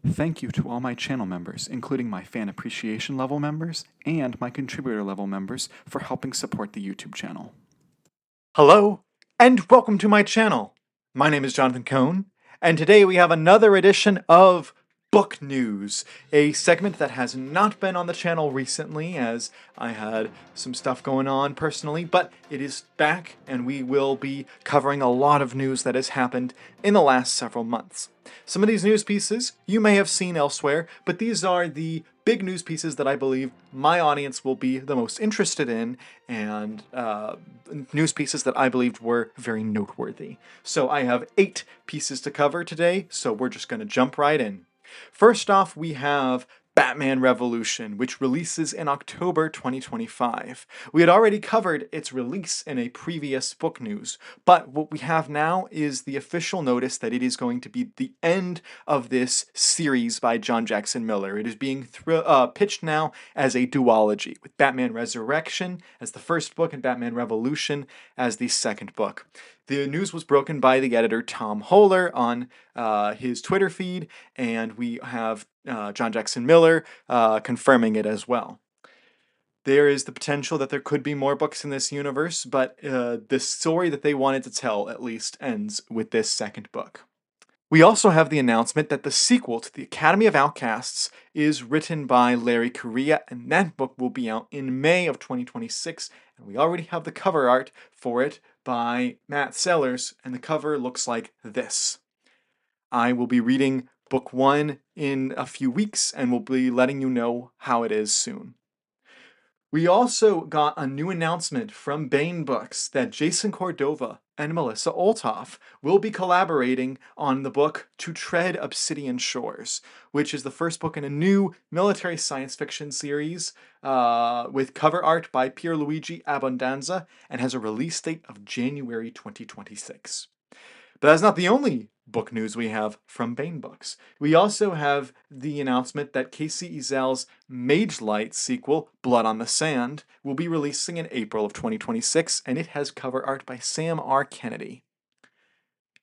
Thank you to all my channel members, including my fan appreciation level members and my contributor level members, for helping support the YouTube channel. Hello, and welcome to my channel. My name is Jonathan Cohn, and today we have another edition of Book News, a segment that has not been on the channel recently as I had some stuff going on personally, but it is back and we will be covering a lot of news that has happened in the last several months. Some of these news pieces you may have seen elsewhere, but these are the big news pieces that I believe my audience will be the most interested in, and news pieces that I believed were very noteworthy. So I have 8 pieces to cover today, so we're just going to jump right in. First off, we have Batman Revolution, which releases in October 2025. We had already covered its release in a previous book news, but what we have now is the official notice that it is going to be the end of this series by John Jackson Miller. It is being pitched now as a duology, with Batman Resurrection as the first book and Batman Revolution as the second book. The news was broken by the editor Tom Holler on his Twitter feed, and we have John Jackson Miller confirming it as well. There is the potential that there could be more books in this universe, but the story that they wanted to tell at least ends with this second book. We also have the announcement that the sequel to the Academy of Outcasts is written by Larry Correia, and that book will be out in May of 2026, and we already have the cover art for it by Matt Sellers, and the cover looks like this. I will be reading book 1 in a few weeks, and will be letting you know how it is soon. We also got a new announcement from Baen Books that Jason Cordova and Melissa Olthoff will be collaborating on the book To Tread Obsidian Shores, which is the first book in a new military science fiction series with cover art by Pierluigi Abbondanza and has a release date of January 2026. But that's not the only book news we have from Baen Books. We also have the announcement that Casey Ezel's Mage Light sequel, Blood on the Sand, will be releasing in April of 2026, and it has cover art by Sam R. Kennedy.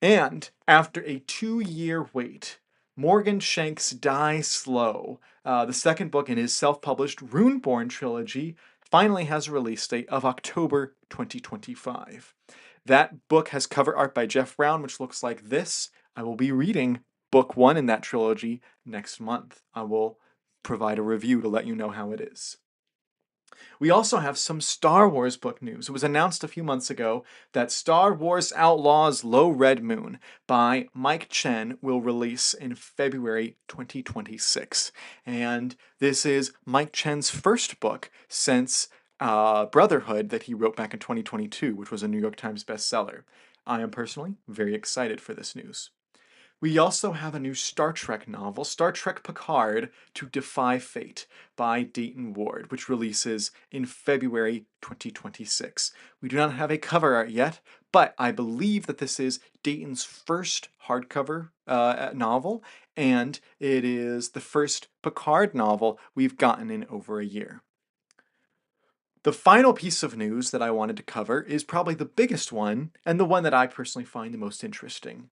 And after a 2-year wait, Morgan Shanks' Die Slow, the second book in his self-published Runeborn trilogy, finally has a release date of October 2025. That book has cover art by Jeff Brown, which looks like this. I will be reading book 1 in that trilogy next month. I will provide a review to let you know how it is. We also have some Star Wars book news. It was announced a few months ago that Star Wars Outlaws Low Red Moon by Mike Chen will release in February 2026. And this is Mike Chen's first book since Brotherhood that he wrote back in 2022, which was a New York Times bestseller. I am personally very excited for this news. We also have a new Star Trek novel, Star Trek Picard to Defy Fate by Dayton Ward, which releases in February 2026. We do not have a cover art yet, but I believe that this is Dayton's first hardcover novel, and it is the first Picard novel we've gotten in over a year. The final piece of news that I wanted to cover is probably the biggest one, and the one that I personally find the most interesting.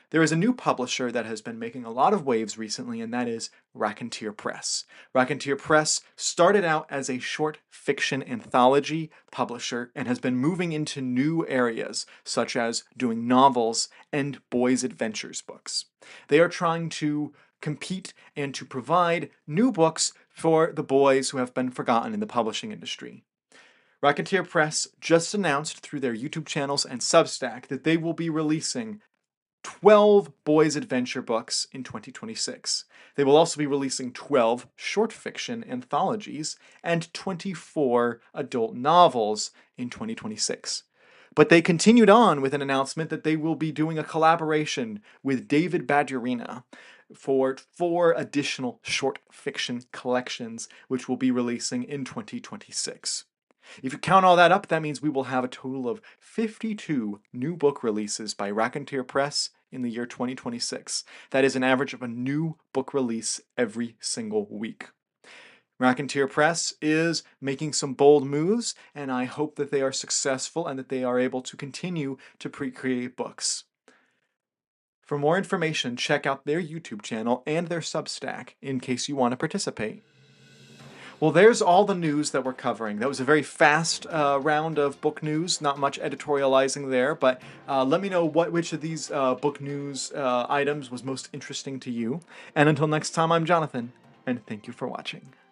There is a new publisher that has been making a lot of waves recently, and that is Raconetuer Press. Raconetuer Press started out as a short fiction anthology publisher and has been moving into new areas, such as doing novels and boys' adventures books. They are trying to compete and to provide new books for the boys who have been forgotten in the publishing industry. Raconetuer Press just announced through their YouTube channels and Substack that they will be releasing 12 boys' adventure books in 2026. They will also be releasing 12 short fiction anthologies and 24 adult novels in 2026. But they continued on with an announcement that they will be doing a collaboration with David Badurina for 4 additional short fiction collections, which will be releasing in 2026. If you count all that up, that means we will have a total of 52 new book releases by Raconetuer Press in the year 2026. That is an average of a new book release every single week. Raconetuer Press is making some bold moves, and I hope that they are successful and that they are able to continue to create books. For more information, check out their YouTube channel and their Substack in case you want to participate. Well, there's all the news that we're covering. That was a very fast round of book news, not much editorializing there, but let me know which of these book news items was most interesting to you. And until next time, I'm Jonathan, and thank you for watching.